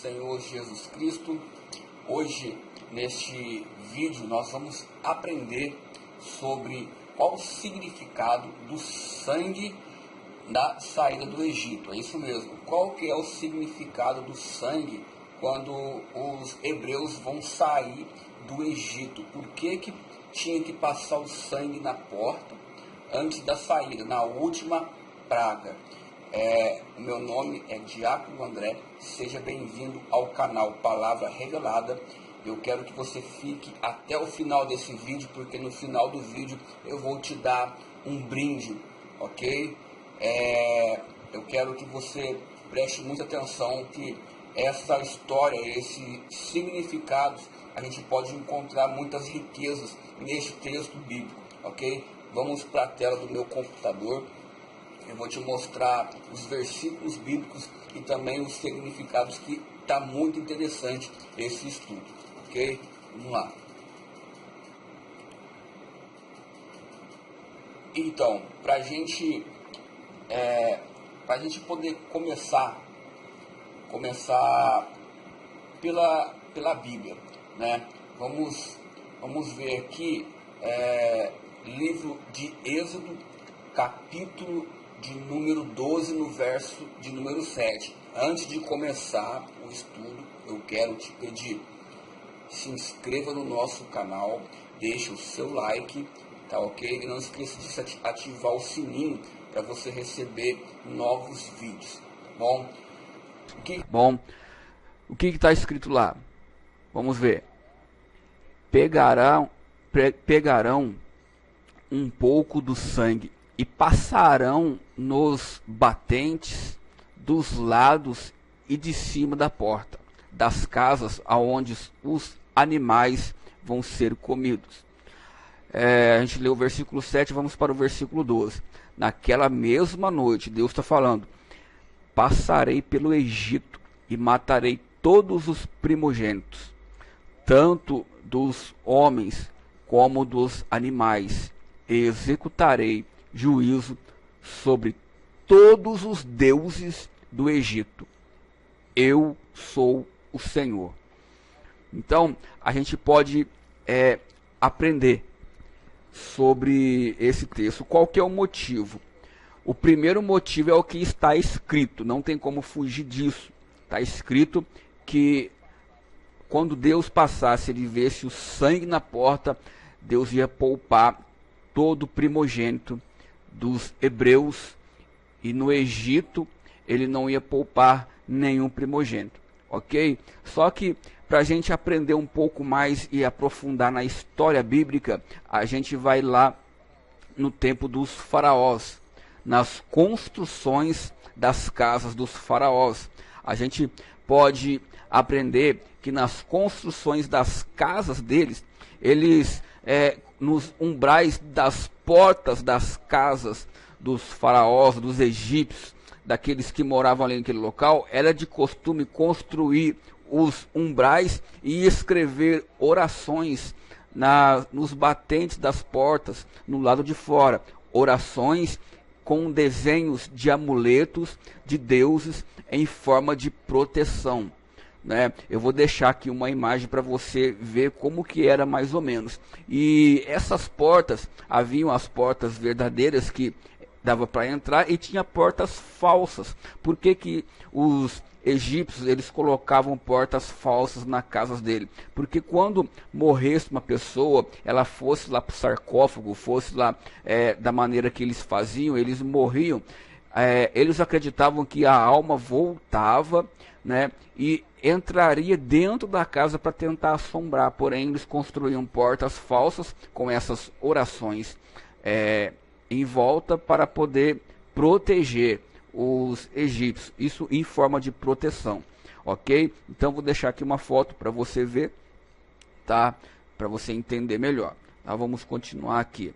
Senhor Jesus Cristo. Hoje, neste vídeo, nós vamos aprender sobre qual o significado do sangue na saída do Egito. É isso mesmo. Qual que é o significado do sangue quando os hebreus vão sair do Egito? Por que que tinha que passar o sangue na porta antes da saída, na última praga? O meu nome é Diácono André, seja bem-vindo ao canal Palavra Revelada. Eu quero que você fique até o final desse vídeo, porque no final do vídeo eu vou te dar um brinde, ok? Eu quero que você preste muita atenção, que essa história, esses significados, a gente pode encontrar muitas riquezas neste texto bíblico, ok? Vamos para a tela do meu computador. Eu vou te mostrar os versículos bíblicos e também os significados, que está muito interessante esse estudo, ok? Vamos lá. Então, para a gente poder começar pela Bíblia, né? Vamos ver aqui, livro de Êxodo, capítulo de número 12, no verso de número 7. Antes de começar o estudo, eu quero te pedir, se inscreva no nosso canal, deixe o seu like, tá ok? E não esqueça de ativar o sininho para você receber novos vídeos, tá bom? O que está escrito lá? Vamos ver. Pegarão um pouco do sangue e passarão nos batentes dos lados e de cima da porta das casas aonde os animais vão ser comidos. A gente leu o versículo 7, vamos para o versículo 12. Naquela mesma noite, Deus está falando: passarei pelo Egito e matarei todos os primogênitos, tanto dos homens como dos animais, e executarei juízo sobre todos os deuses do Egito. Eu sou o Senhor. Então, a gente pode aprender sobre esse texto. Qual que é o motivo? O primeiro motivo é o que está escrito, não tem como fugir disso. Está escrito que quando Deus passasse, ele visse o sangue na porta, Deus ia poupar todo o primogênito dos hebreus, e no Egito ele não ia poupar nenhum primogênito, ok? Só que para a gente aprender um pouco mais e aprofundar na história bíblica, a gente vai lá no tempo dos faraós, nas construções das casas dos faraós. A gente pode aprender que nas construções das casas deles, eles nos umbrais das portas das casas dos faraós, dos egípcios, daqueles que moravam ali naquele local, era de costume construir os umbrais e escrever orações nos batentes das portas, no lado de fora. Orações com desenhos de amuletos de deuses em forma de proteção, né? Eu vou deixar aqui uma imagem para você ver como que era mais ou menos. E essas portas, haviam as portas verdadeiras que dava para entrar, e tinha portas falsas. Por que que os egípcios eles colocavam portas falsas na casa dele? Porque quando morresse uma pessoa, ela fosse lá para o sarcófago, fosse lá da maneira que eles faziam, eles morriam. Eles acreditavam que a alma voltava, né, e entraria dentro da casa para tentar assombrar. Porém, eles construíam portas falsas com essas orações em volta para poder proteger os egípcios, isso em forma de proteção, ok? Então vou deixar aqui uma foto para você ver, tá? Para você entender melhor, tá? Vamos continuar aqui.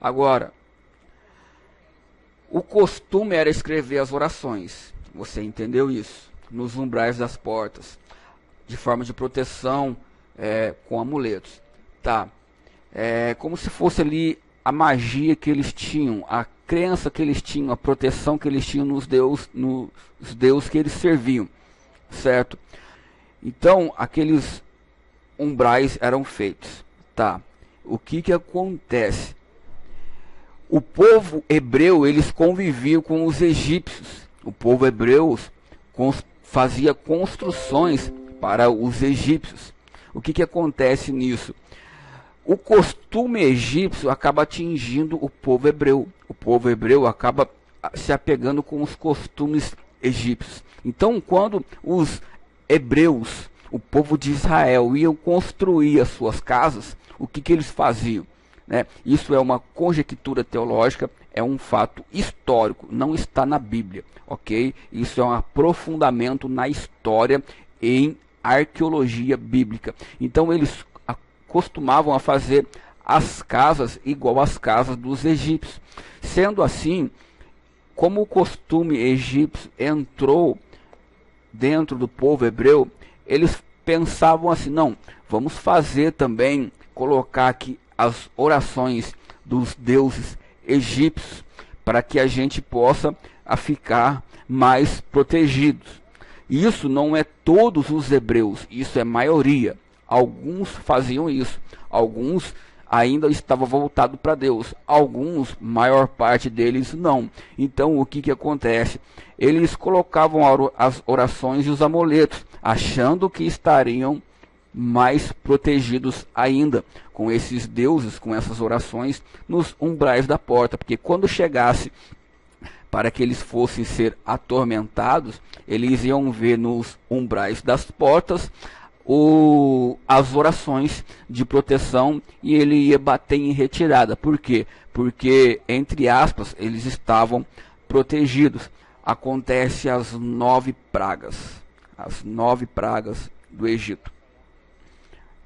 Agora, o costume era escrever as orações, você entendeu isso? Nos umbrais das portas, de forma de proteção, com amuletos, tá? Como se fosse ali a magia que eles tinham, a crença que eles tinham, a proteção que eles tinham nos deuses que eles serviam. certo? Então, aqueles umbrais eram feitos, tá? O que que acontece? O povo hebreu, eles conviviam com os egípcios. O povo hebreu fazia construções para os egípcios. O que que acontece nisso? O costume egípcio acaba atingindo o povo hebreu. O povo hebreu acaba se apegando com os costumes egípcios. Então, quando os hebreus, o povo de Israel, iam construir as suas casas, o que que eles faziam? Isso é uma conjectura teológica, é um fato histórico, não está na Bíblia, ok? Isso é um aprofundamento na história em arqueologia bíblica. Então eles costumavam a fazer as casas igual às casas dos egípcios. Sendo assim, como o costume egípcio entrou dentro do povo hebreu, eles pensavam assim, não, vamos fazer também, colocar aqui as orações dos deuses egípcios, para que a gente possa ficar mais protegidos. Isso não é todos os hebreus, isso é maioria. Alguns faziam isso, alguns ainda estavam voltados para Deus, alguns, maior parte deles, não. Então o que que acontece? Eles colocavam as orações e os amuletos, achando que estariam mais protegidos ainda com esses deuses, com essas orações nos umbrais da porta, porque quando chegasse para que eles fossem ser atormentados, eles iam ver nos umbrais das portas as orações de proteção e ele ia bater em retirada. Por quê? Porque, entre aspas, eles estavam protegidos. Acontece as 9 pragas do Egito.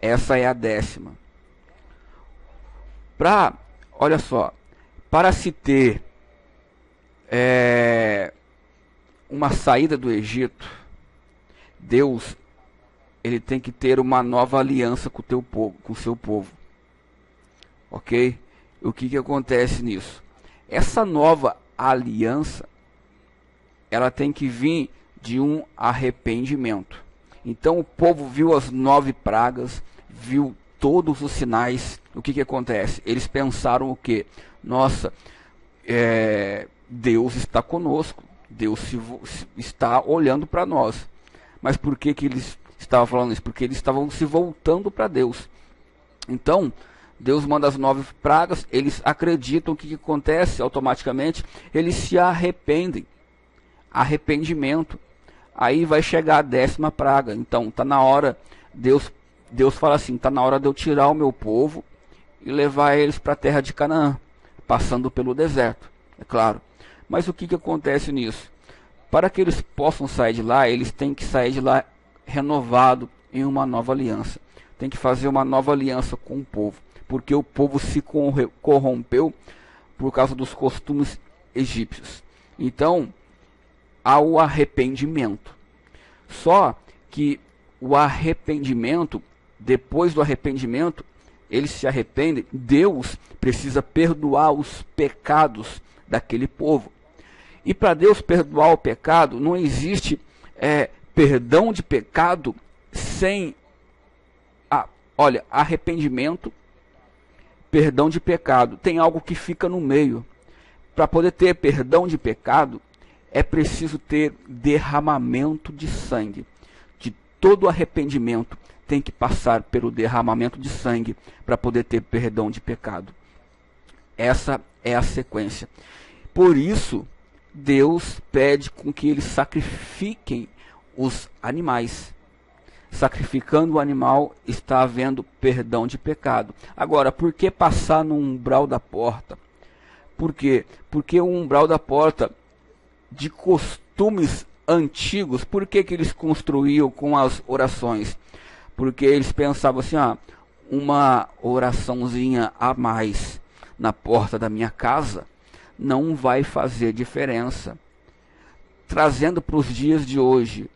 Essa é a 10ª. Olha só, para se ter uma saída do Egito, Deus ele tem que ter uma nova aliança com o seu povo, ok? O que que acontece nisso? Essa nova aliança, ela tem que vir de um arrependimento. Então o povo viu as 9 pragas, viu todos os sinais. O que que acontece? Eles pensaram o quê? Nossa, Deus está conosco, Deus está olhando para nós. Mas por que que eles estavam falando isso? Porque eles estavam se voltando para Deus. Então, Deus manda as 9 pragas, eles acreditam. O que acontece? Automaticamente, eles se arrependem. Arrependimento. Aí vai chegar a 10ª praga. Então, está na hora, Deus fala assim, está na hora de eu tirar o meu povo e levar eles para a terra de Canaã, passando pelo deserto, é claro. Mas o que acontece nisso? Para que eles possam sair de lá, eles têm que sair de lá renovado em uma nova aliança. Tem que fazer uma nova aliança com o povo, porque o povo se corrompeu por causa dos costumes egípcios. Então, há o arrependimento. Só que o arrependimento, depois do arrependimento, eles se arrependem, Deus precisa perdoar os pecados daquele povo. E para Deus perdoar o pecado, não existe perdão de pecado sem arrependimento, perdão de pecado. Tem algo que fica no meio. Para poder ter perdão de pecado, é preciso ter derramamento de sangue. De todo arrependimento tem que passar pelo derramamento de sangue para poder ter perdão de pecado. Essa é a sequência. Por isso, Deus pede com que eles sacrifiquem os animais. Sacrificando o animal, está havendo perdão de pecado. Agora, por que passar no umbral da porta? Por quê? Porque o umbral da porta, de costumes antigos, por que eles construíam com as orações? Porque eles pensavam assim, uma oraçãozinha a mais na porta da minha casa não vai fazer diferença. Trazendo para os dias de hoje,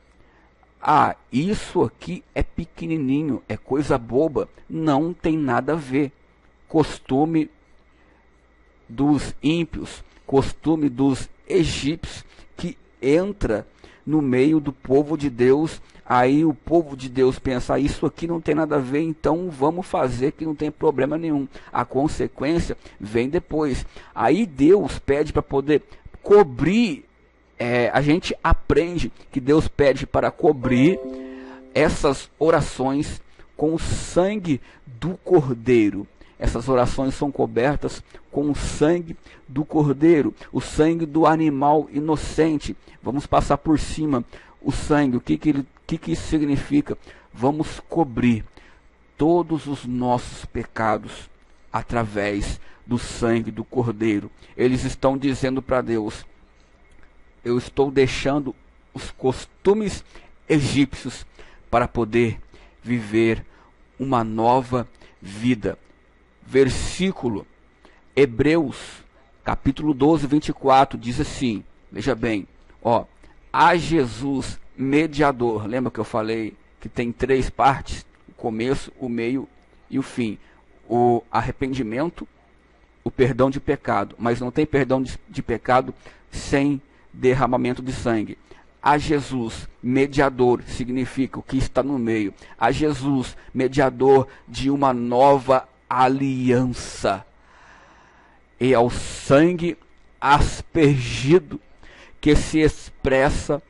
isso aqui é pequenininho, é coisa boba, não tem nada a ver. Costume dos ímpios, costume dos egípcios, que entra no meio do povo de Deus. Aí o povo de Deus pensa, isso aqui não tem nada a ver, então vamos fazer que não tem problema nenhum. A consequência vem depois. Aí Deus pede para poder cobrir, a gente aprende que Deus pede para cobrir essas orações com o sangue do Cordeiro. Essas orações são cobertas com o sangue do Cordeiro, o sangue do animal inocente. Vamos passar por cima o sangue. O que isso significa? Vamos cobrir todos os nossos pecados através do sangue do Cordeiro. Eles estão dizendo para Deus, eu estou deixando os costumes egípcios para poder viver uma nova vida. Versículo Hebreus, capítulo 12, 24, diz assim, veja bem, há Jesus mediador. Lembra que eu falei que tem 3 partes? O começo, o meio e o fim. O arrependimento, o perdão de pecado. Mas não tem perdão de pecado sem derramamento de sangue. A Jesus, mediador, significa o que está no meio. A Jesus, mediador de uma nova aliança. E ao sangue aspergido, que se expressa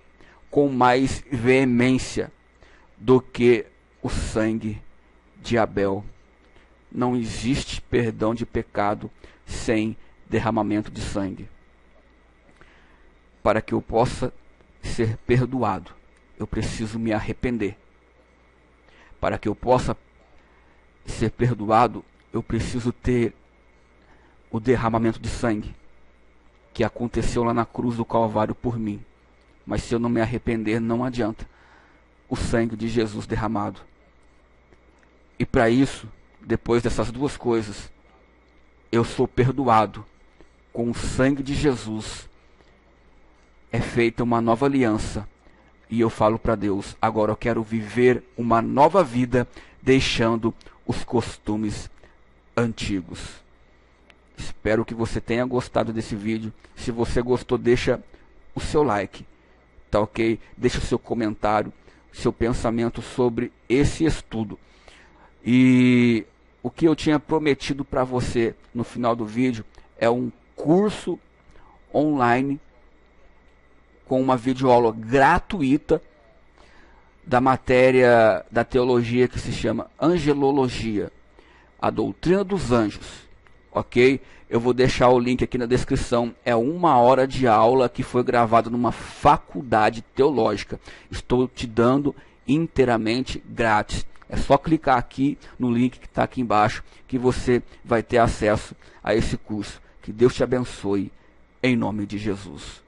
com mais veemência do que o sangue de Abel. Não existe perdão de pecado sem derramamento de sangue. Para que eu possa ser perdoado, eu preciso me arrepender. Para que eu possa ser perdoado, eu preciso ter o derramamento de sangue que aconteceu lá na cruz do Calvário por mim. Mas se eu não me arrepender, não adianta o sangue de Jesus derramado. E para isso, depois dessas duas coisas, eu sou perdoado com o sangue de Jesus. É feita uma nova aliança. E eu falo para Deus, agora eu quero viver uma nova vida, deixando os costumes antigos. Espero que você tenha gostado desse vídeo. Se você gostou, deixa o seu like, tá ok? Deixa o seu comentário, seu pensamento sobre esse estudo. E o que eu tinha prometido para você no final do vídeo é um curso online com uma videoaula gratuita da matéria da teologia que se chama Angelologia, a doutrina dos anjos, ok? Eu vou deixar o link aqui na descrição. É 1 hora de aula que foi gravada numa faculdade teológica. Estou te dando inteiramente grátis. É só clicar aqui no link que está aqui embaixo que você vai ter acesso a esse curso. Que Deus te abençoe, em nome de Jesus.